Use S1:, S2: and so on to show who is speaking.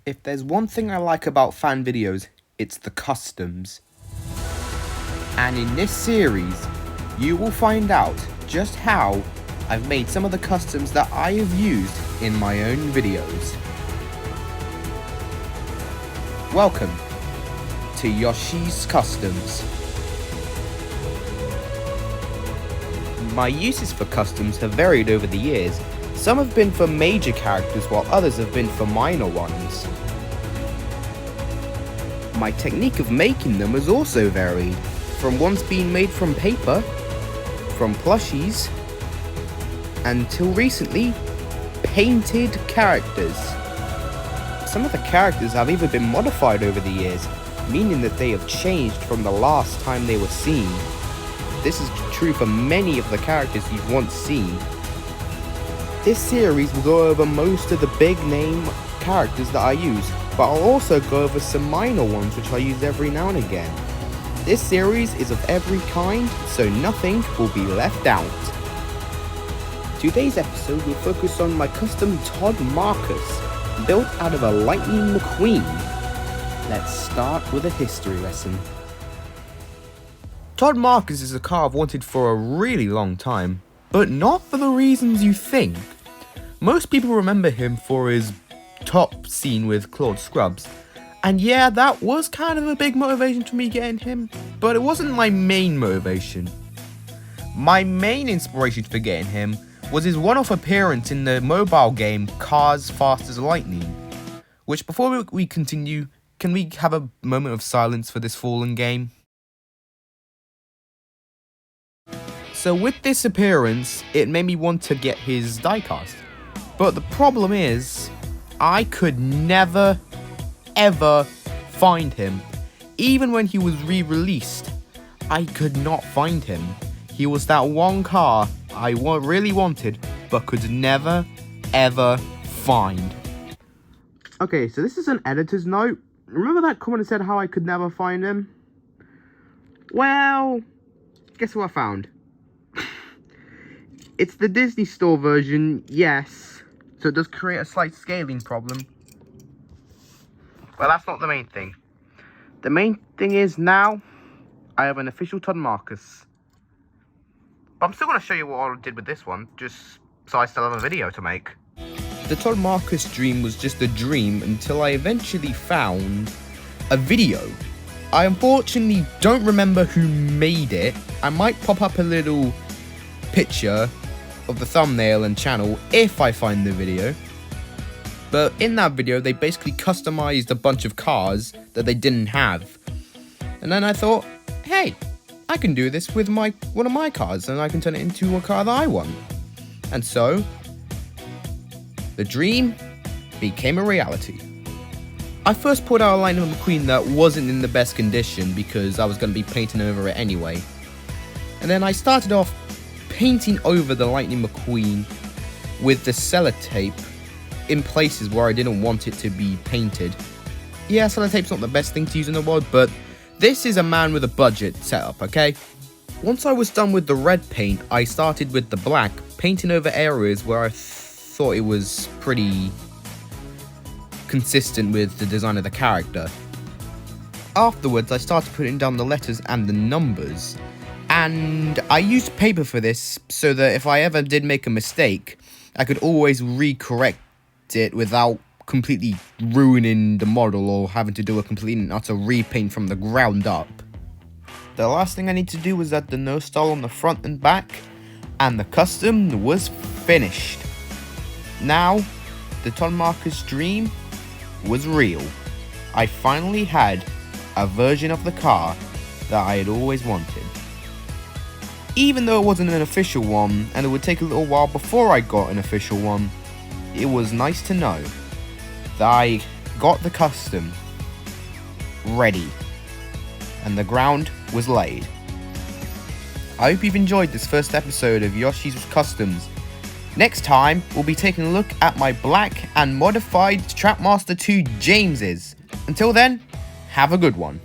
S1: If there's one thing I like about fan videos, it's the customs. And in this series, you will find out just how I've made some of the customs that I have used in my own videos. Welcome to Yoshi's Customs. My uses for customs have varied over the years. Some have been for major characters while others have been for minor ones. My technique of making them has also varied, from ones being made from paper, from plushies, until recently, painted characters. Some of the characters have even been modified over the years, meaning that they have changed from the last time they were seen. This is true for many of the characters you've once seen. This series will go over most of the big name characters that I use, but I'll also go over some minor ones which I use every now and again. This series is of every kind, so nothing will be left out. Today's episode will focus on my custom Todd Marcus, built out of a Lightning McQueen. Let's start with a history lesson. Todd Marcus is a car I've wanted for a really long time, but not for the reasons you think. Most people remember him for his top scene with Claude Scrubs, and yeah, that was kind of a big motivation for me getting him, but it wasn't my main motivation. My main inspiration for getting him was his one-off appearance in the mobile game Cars Fast as Lightning. Which, before we continue, can we have a moment of silence for this fallen game? So with this appearance, it made me want to get his diecast. But the problem is, I could never, ever find him. Even when he was re-released, I could not find him. He was that one car I really wanted, but could never, ever find. Okay, so this is an editor's note. Remember that comment that said how I could never find him? Well, guess what I found? It's the Disney Store version, yes. So it does create a slight scaling problem. Well, that's not the main thing. The main thing is now, I have an official Todd Marcus. But I'm still going to show you what I did with this one, just so I still have a video to make. The Todd Marcus dream was just a dream until I eventually found a video. I unfortunately don't remember who made it. I might pop up a little picture of the thumbnail and channel if I find the video. But in that video, they basically customized a bunch of cars that they didn't have. And then I thought, hey, I can do this with one of my cars, and I can turn it into a car that I want. And so, the dream became a reality. I first put out a Lightning McQueen that wasn't in the best condition because I was going to be painting over it anyway. And then I started off painting over the Lightning McQueen with the sellotape in places where I didn't want it to be painted. Yeah, sellotape's not the best thing to use in the world, but this is a man with a budget setup, okay? Once I was done with the red paint, I started with the black, painting over areas where I thought it was pretty consistent with the design of the character. Afterwards, I started putting down the letters and the numbers. And I used paper for this so that if I ever did make a mistake, I could always recorrect it without completely ruining the model or having to do a complete and utter repaint from the ground up. The last thing I need to do was add the nose style on the front and back, and the custom was finished. Now, the Todd Marcus dream was real. I finally had a version of the car that I had always wanted. Even though it wasn't an official one, and it would take a little while before I got an official one, it was nice to know that I got the custom ready, and the ground was laid. I hope you've enjoyed this first episode of Yoshi's Customs. Next time, we'll be taking a look at my black and modified Trapmaster 2 Jameses. Until then, have a good one.